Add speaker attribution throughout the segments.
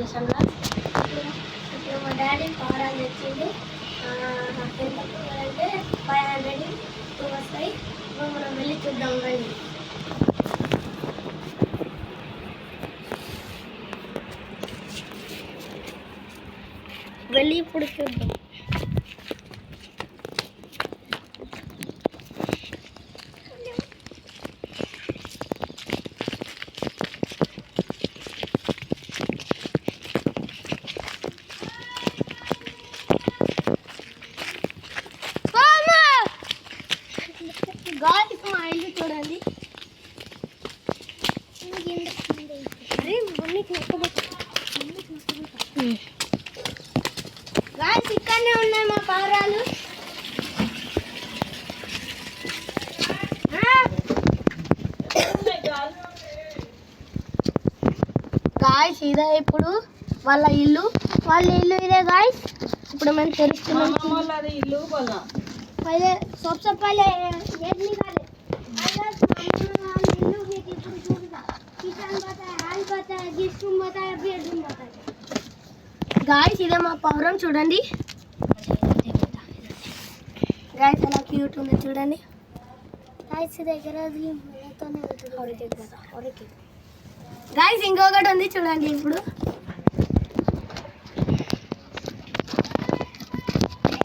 Speaker 1: వచ్చేసాను. ఇప్పుడు మా డాడీ పావురాలు తెచ్చిండు. ఎంత అంటే 500 వస్తాయి. మనం వెళ్ళి చూద్దాం రండి. వెళ్ళి ఇప్పుడు చూద్దాం. గాలి మా ఇల్లు చూడండి. గాలి ఇక్కడనే ఉన్నాయి మా పావురాలు. గాయస్ ఇదే ఇప్పుడు వాళ్ళ ఇల్లు ఇదే గాయస్. ఇప్పుడు మేము తెలుస్తున్నాం. पहले सबसे पहले एक निकाले इल्लू में किचन बताया, हाल बताया, गेस्ट रूम बताया, बेडरूम बताया. गाइस इधर మా పౌరం చూడండి. गाइस అలా క్యూట్ ఉంది చూడండి. गाइस దగ్గర అది మొత్తనే ఉంటుంది. गाइस ఇంకొకటి ఉంది చూడండి. ఇప్పుడు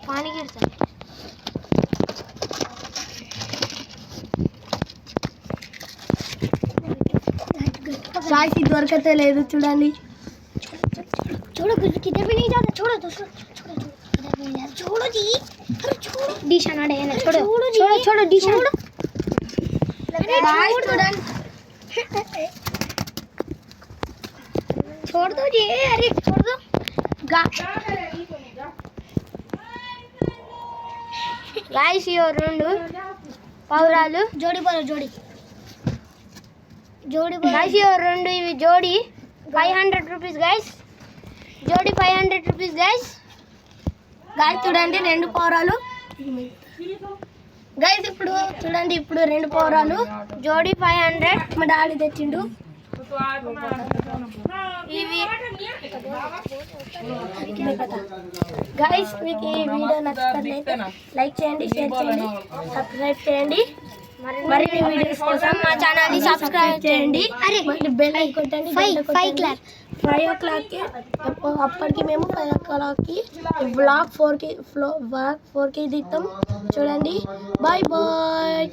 Speaker 1: पानी गिरता है. गाइस దొరకతే లేదు చూడండి. छोड़ो किधर भी नहीं जाता. छोड़ो तो छोड़ो जी. अरे छोड़ो डिशाना डे ना. छोड़ो डिशाना. गाइस చూడండి. छोड़ दो जी. अरे छोड़ दो. गाइस ये రెండు పావురాలు జోడి गाइस ये రెండు ఇవి జోడి 500 రూపీస్ गाइस. జోడి 500 రూపీస్ गाइस. गाइस చూడండి రెండు పావురాలు गाइस. ఇప్పుడు చూడండి ఇప్పుడు రెండు పావురాలు జోడి 500 మా డాడీ తెచ్చిండు. ఇవి गाइस మీకు ఈ వీడియో నచ్చినట్లయితే లైక్ చేయండి, షేర్ చేయండి, సబ్స్క్రైబ్ చేయండి. మరిన్ని వీడియోస్ కోసం మా ఛానల్ ని సబ్స్క్రైబ్ చేయండి. బెల్ ఐకాన్ కొట్టండి. 5 o'clock కి అప్పటికి మేము 5 o'clock కి బ్లాగ్ 4 కి దిగుతాం చూడండి. Bye bye.